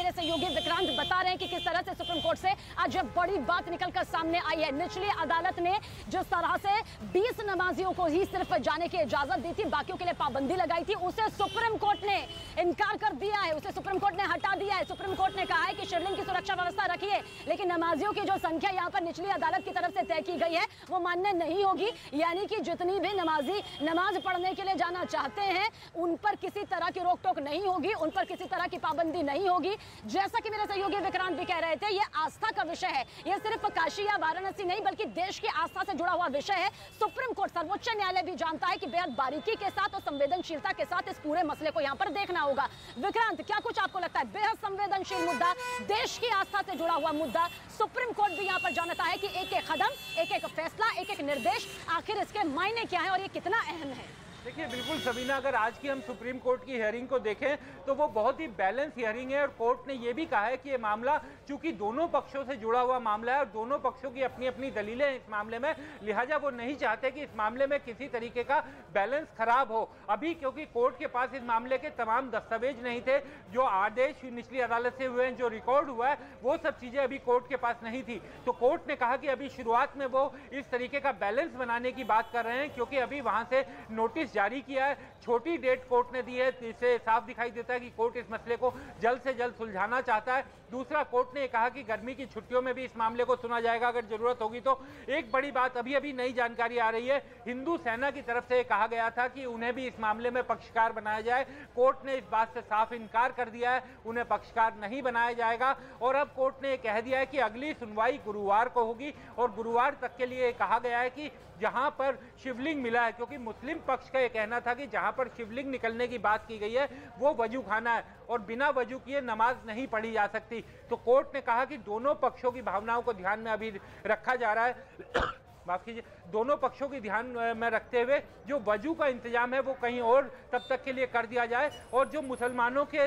मेरे सहयोगी विक्रांत बता रहे हैं कि किस तरह से सुप्रीम कोर्ट से आज बड़ी बात निकलकर सामने आई है। निचली अदालत ने जिस तरह से 20 नमाजियों को ही सिर्फ जाने की इजाजत दी थी, बाकियों के लिए पाबंदी लगाई थी, उसे सुप्रीम कोर्ट ने इनकार कर दिया है, उसे सुप्रीम कोर्ट ने हटा दिया है। सुप्रीम कोर्ट ने कहा है कि शिवलिंग की सुरक्षा व्यवस्था रखिए, लेकिन नमाजियों की जो संख्या यहाँ पर निचली अदालत की तरफ से तय की गई है वो मान्य नहीं होगी। यानी कि जितनी भी नमाजी नमाज पढ़ने के लिए जाना चाहते हैं उन पर किसी तरह की रोक टोक नहीं होगी, उन पर किसी तरह की पाबंदी नहीं होगी। जैसा कि मेरे सहयोगी विक्रांत भी कह रहे थे, ये आस्था का विषय है, ये सिर्फ काशी या वाराणसी नहीं बल्कि देश की आस्था से जुड़ा हुआ विषय है। सुप्रीम कोर्ट, सर्वोच्च न्यायालय भी जानता है कि बेहद बारीकी के साथ और संवेदनशीलता के साथ इस पूरे मसले को यहाँ पर देखना होगा। विक्रांत, क्या कुछ आपको लगता है? बेहद संवेदनशील मुद्दा, देश की आस्था से जुड़ा हुआ मुद्दा, सुप्रीम कोर्ट भी यहाँ पर जानता है कि एक एक कदम, एक एक फैसला, एक एक निर्देश, आखिर इसके मायने क्या है और ये कितना अहम है। देखिए बिल्कुल सबीना, अगर आज की हम सुप्रीम कोर्ट की हियरिंग को देखें तो वो बहुत ही बैलेंस हियरिंग है और कोर्ट ने ये भी कहा है कि ये मामला चूंकि दोनों पक्षों से जुड़ा हुआ मामला है और दोनों पक्षों की अपनी अपनी दलीलें हैं इस मामले में, लिहाजा वो नहीं चाहते कि इस मामले में किसी तरीके का बैलेंस खराब हो। अभी क्योंकि कोर्ट के पास इस मामले के तमाम दस्तावेज नहीं थे, जो आदेश निचली अदालत से हुए हैं, जो रिकॉर्ड हुआ है, वो सब चीजें अभी कोर्ट के पास नहीं थी। तो कोर्ट ने कहा कि अभी शुरुआत में वो इस तरीके का बैलेंस बनाने की बात कर रहे हैं, क्योंकि अभी वहां से नोटिस जारी किया है, छोटी डेट कोर्ट ने दी है, इससे साफ दिखाई देता है कि कोर्ट इस मसले को जल्द से जल्द सुलझाना चाहता है। दूसरा, कोर्ट ने कहा कि गर्मी की छुट्टियों में भी इस मामले को सुना जाएगा अगर जरूरत होगी तो। एक बड़ी बात अभी अभी नई जानकारी आ रही है, हिंदू सेना की तरफ से कहा गया था कि उन्हें भी इस मामले में पक्षकार बनाया जाए। कोर्ट ने इस बात से साफ इनकार कर दिया है, उन्हें पक्षकार नहीं बनाया जाएगा। और अब कोर्ट ने कह दिया है कि अगली सुनवाई गुरुवार को होगी और गुरुवार तक के लिए कहा गया है कि जहां पर शिवलिंग मिला है, क्योंकि मुस्लिम पक्ष का यह कहना था कि जहां पर शिवलिंग निकलने की बात की गई है वो वजू खाना है और बिना वजू किए नमाज नहीं पढ़ी जा सकती। तो कोर्ट ने कहा कि दोनों पक्षों की भावनाओं को ध्यान में अभी रखा जा रहा है माफ कीजिए, दोनों पक्षों की ध्यान में रखते हुए जो वजू का इंतजाम है वो कहीं और तब तक के लिए कर दिया जाए। और जो मुसलमानों के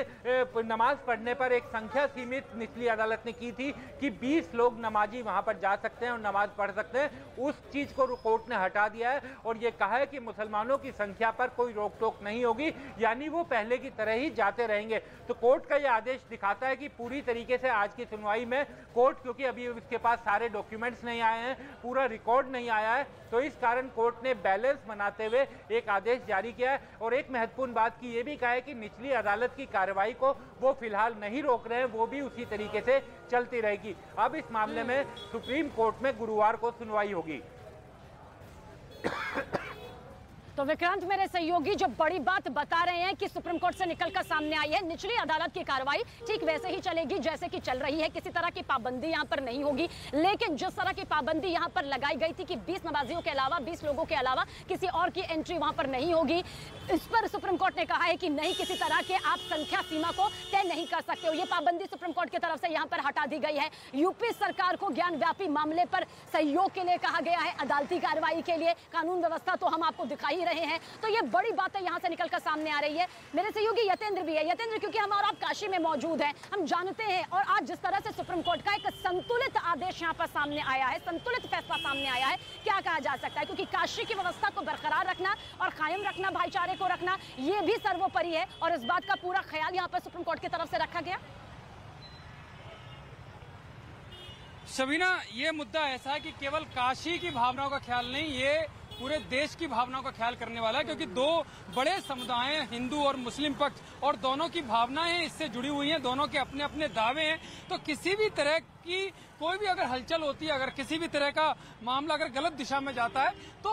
नमाज पढ़ने पर एक संख्या सीमित निचली अदालत ने की थी कि 20 लोग नमाजी वहां पर जा सकते हैं और नमाज पढ़ सकते हैं, उस चीज को कोर्ट ने हटा दिया है और ये कहा है कि मुसलमानों की संख्या पर कोई रोक टोक नहीं होगी, यानी वो पहले की तरह ही जाते रहेंगे। तो कोर्ट का यह आदेश दिखाता है कि पूरी तरीके से आज की सुनवाई में कोर्ट, क्योंकि अभी उसके पास सारे डॉक्यूमेंट्स नहीं आए हैं, पूरा रिकॉर्ड नहीं आया है, तो इस कारण कोर्ट ने बैलेंस बनाते हुए एक आदेश जारी किया है। और एक महत्वपूर्ण बात की ये भी कहा है कि निचली अदालत की कार्रवाई को वो फिलहाल नहीं रोक रहे हैं, वो भी उसी तरीके से चलती रहेगी। अब इस मामले में सुप्रीम कोर्ट में गुरुवार को सुनवाई होगी। तो विक्रांत, मेरे सहयोगी जो बड़ी बात बता रहे हैं कि सुप्रीम कोर्ट से निकलकर सामने आई है, निचली अदालत की कार्रवाई ठीक वैसे ही चलेगी जैसे कि चल रही है, किसी तरह की पाबंदी यहां पर नहीं होगी। लेकिन जिस तरह की पाबंदी यहां पर लगाई गई थी कि 20 नमाजियों के अलावा, 20 लोगों के अलावा किसी और की एंट्री वहां पर नहीं होगी, इस पर सुप्रीम कोर्ट ने कहा है कि नहीं, किसी तरह के आप संख्या सीमा को तय नहीं कर सकते हो। ये पाबंदी सुप्रीम कोर्ट की तरफ से यहां पर हटा दी गई है। यूपी सरकार को ज्ञान व्यापी मामले पर सहयोग के लिए कहा गया है, अदालती कार्रवाई के लिए। कानून व्यवस्था तो हम आपको दिखाई रहे हैं, तो ये बड़ी बातें यहां से निकलकर सामने आ रही है। मेरे सहयोगी यतेंद्र भी है। यतेंद्र, क्योंकि हम और आप काशी में मौजूद हैं, हम जानते हैं, और आज जिस तरह से सुप्रीम कोर्ट का एक संतुलित आदेश यहां पर सामने आया है, संतुलित फैसला सामने आया है, क्या कहा जा सकता है? क्योंकि काशी की व्यवस्था को बरकरार रखना और कायम रखना, भाईचारे को रखना, ये भी सर्वोपरि है और इस बात का पूरा ख्याल यहां पर सुप्रीम कोर्ट की तरफ से रखा गया। शबीना, ये मुद्दा ऐसा है कि केवल काशी की भावनाओं का ख्याल नहीं, ये पूरे देश की भावनाओं का ख्याल करने वाला है, क्योंकि दो बड़े समुदाय हैं, हिंदू और मुस्लिम पक्ष, और दोनों की भावनाएं इससे जुड़ी हुई हैं, दोनों के अपने अपने दावे हैं। तो किसी भी तरह की कोई भी अगर हलचल होती है, अगर किसी भी तरह का मामला अगर गलत दिशा में जाता है तो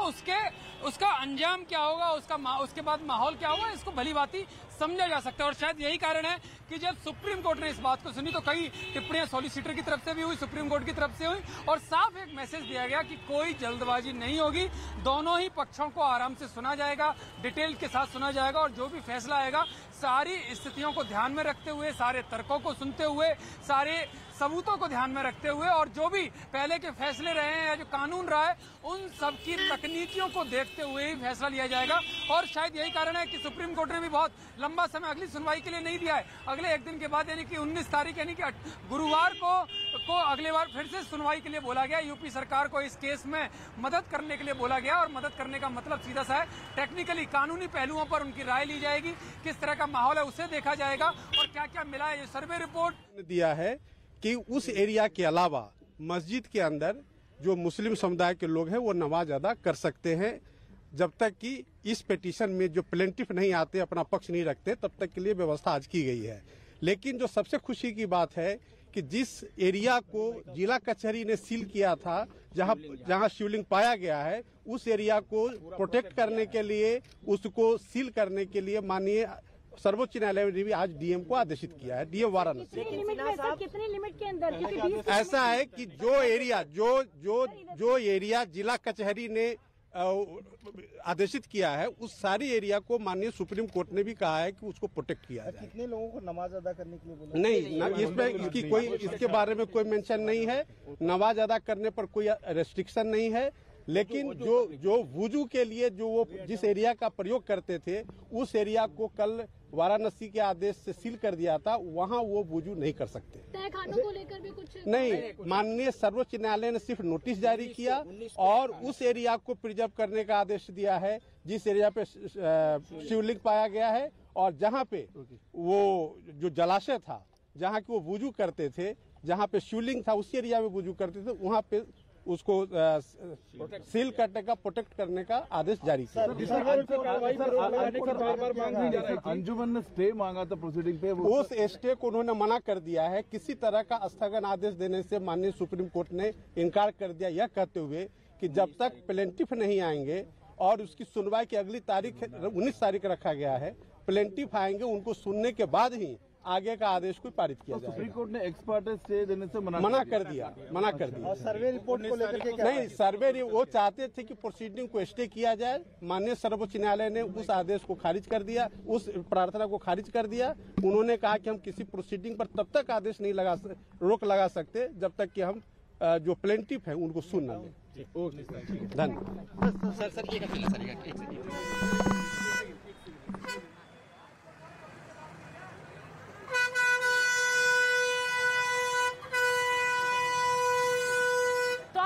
उसका अंजाम क्या होगा, उसके बाद माहौल क्या होगा, इसको भली भांति समझा जा सकता है। और शायद यही कारण है कि जब सुप्रीम कोर्ट ने इस बात को सुनी तो कई टिप्पणियां सॉलिसिटर की तरफ से भी हुई, सुप्रीम कोर्ट की तरफ से हुई, और साफ एक मैसेज दिया गया कि कोई जल्दबाजी नहीं होगी, दोनों ही पक्षों को आराम से सुना जाएगा, डिटेल के साथ सुना जाएगा, और जो भी फैसला आएगा सारी स्थितियों को ध्यान में रखते हुए, सारे तर्कों को सुनते हुए, सारे सबूतों को ध्यान में रखते हुए, और जो भी पहले के फैसले रहे हैं या जो कानून रहा है उन सब की तकनीकियों को देखते हुए ही फैसला लिया जाएगा। और शायद यही कारण है कि सुप्रीम कोर्ट ने भी बहुत लंबा समय अगली सुनवाई के लिए नहीं दिया है। अगले एक दिन के बाद यानी कि 19 तारीख यानी कि गुरुवार को अगले बार फिर से सुनवाई के लिए बोला गया। यूपी सरकार को इस केस में मदद करने के लिए बोला गया, और मदद करने का मतलब सीधा सा है, टेक्निकली कानूनी पहलुओं पर उनकी राय ली जाएगी, किस तरह का माहौल है उसे देखा जाएगा और क्या क्या मिला है। ये सर्वे रिपोर्ट दिया है कि उस एरिया के अलावा मस्जिद के अंदर जो मुस्लिम समुदाय के लोग हैं वो नमाज अदा कर सकते हैं, जब तक कि इस पिटीशन में जो प्लेंटिफ नहीं आते, अपना पक्ष नहीं रखते, तब तक के लिए व्यवस्था आज की गई है। लेकिन जो सबसे खुशी की बात है कि जिस एरिया को जिला कचहरी ने सील किया था, जहां शिवलिंग पाया गया है, उस एरिया को प्रोटेक्ट करने के लिए, उसको सील करने के लिए माननीय सर्वोच्च न्यायालय ने भी आज डीएम को आदेशित किया है, डीएम वाराणसी। कितने लिमिट के अंदर? ऐसा है कि जो एरिया जिला कचहरी ने आदेशित किया है, उस सारी एरिया को माननीय सुप्रीम कोर्ट ने भी कहा है कि उसको प्रोटेक्ट किया जाए। कितने लोगों को नमाज अदा करने के लिए बोला? नहीं, इसमें इसके बारे में कोई मेंशन नहीं है। नमाज अदा करने पर कोई रेस्ट्रिक्शन नहीं है, लेकिन जो वुजू के लिए जो वो जिस एरिया का प्रयोग करते थे, उस एरिया को कल वाराणसी के आदेश से सील कर दिया था, वहाँ वो वुजू नहीं कर सकते। तहखानों को लेकर भी कुछ नहीं, माननीय सर्वोच्च न्यायालय ने सिर्फ नोटिस जारी किया और उस एरिया को प्रिजर्व करने का आदेश दिया है जिस एरिया पे शिवलिंग पाया गया है और जहाँ पे वो जो जलाशय था, जहाँ की वो वुजू करते थे, जहाँ पे शिवलिंग था, उस एरिया में वुजू करते थे, वहाँ पे उसको सील करने का, प्रोटेक्ट करने का आदेश जारी किया। अंजुमन ने स्टे मांगा था प्रोसीडिंग पे, उस स्टे को उन्होंने मना कर दिया है। किसी तरह का स्थगन आदेश देने से माननीय सुप्रीम कोर्ट ने इनकार कर दिया, यह कहते हुए कि जब तक प्लेंटिफ नहीं आएंगे और उसकी सुनवाई की अगली तारीख 19 तारीख रखा गया है, प्लेंटिफ आएंगे, उनको सुनने के बाद ही आगे का आदेश को पारित किया जाएगा। सुप्रीम कोर्ट ने एक्सपर्ट स्टे देने से मना कर दिया। और सर्वे रिपोर्ट को लेकर के नहीं, सर्वे वो चाहते थे कि प्रोसीडिंग को स्टे किया जाए। माननीय सर्वोच्च न्यायालय ने उस आदेश को खारिज कर दिया, उस प्रार्थना को खारिज कर दिया। उन्होंने कहा कि हम किसी प्रोसीडिंग पर तब तक आदेश नहीं रोक लगा सकते जब तक कि हम जो प्लेंटिफ है उनको सुन न लें। धन्यवाद।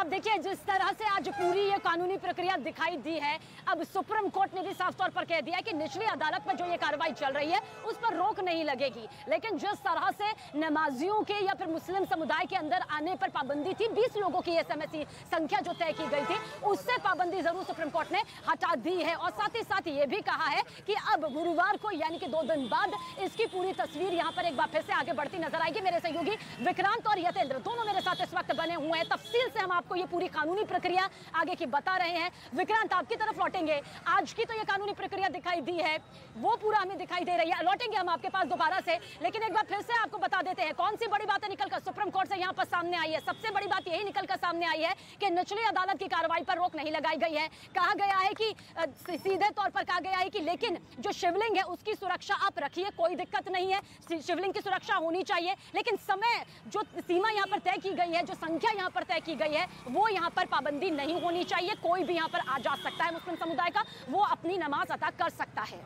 देखिए, जिस तरह से आज पूरी ये कानूनी प्रक्रिया दिखाई दी है, अब सुप्रीम कोर्ट ने भी साफ तौर पर कह दिया है कि निचली अदालत में जो ये कार्रवाई चल रही है उस पर रोक नहीं लगेगी। लेकिन जिस तरह से नमाजियों के या फिर मुस्लिम समुदाय के अंदर आने पर पाबंदी थी, 20 लोगों की एसएमएस संख्या जो तय की गई थी, उससे पाबंदी जरूर सुप्रीम कोर्ट ने हटा दी है। और साथ ही साथ ये भी कहा है कि अब गुरुवार को यानी कि 2 दिन बाद इसकी पूरी तस्वीर यहाँ पर एक बार फिर से आगे बढ़ती नजर आएगी। मेरे सहयोगी विक्रांत और यतेंद्र दोनों मेरे साथ इस वक्त बने हुए हैं। तफसील से हम आपको ये पूरी कानूनी प्रक्रिया आगे की बता रहे हैं। विक्रांत, आपकी तरफ लौटेंगे। आज की तो ये कानूनी प्रक्रिया दिखाई दी है, वो पूरा हमें दिखाई दे रही है। लौटेंगे हम आपके पास दोबारा से, लेकिन एक बार फिर से आपको बता देते हैं कौन सी बड़ी बातें निकलकर सुप्रीम कोर्ट से यहाँ पर सामने आई है। सबसे बड़ी बात यही निकलकर सामने आई है कि निचली अदालत की कार्रवाई पर रोक नहीं लगाई गई है। कहा गया है कि सीधे तौर पर कहा गया है कि लेकिन जो शिवलिंग है उसकी सुरक्षा आप रखिए, कोई दिक्कत नहीं है, शिवलिंग की सुरक्षा होनी चाहिए, लेकिन समय जो सीमा यहाँ पर तय की गई है, जो संख्या यहाँ पर तय की गई है, वो यहाँ पर पाबंदी नहीं होनी चाहिए। कोई भी यहाँ पर आ जा सकता है मुस्लिम समुदाय का, वो अपनी नमाज अदा कर सकता है।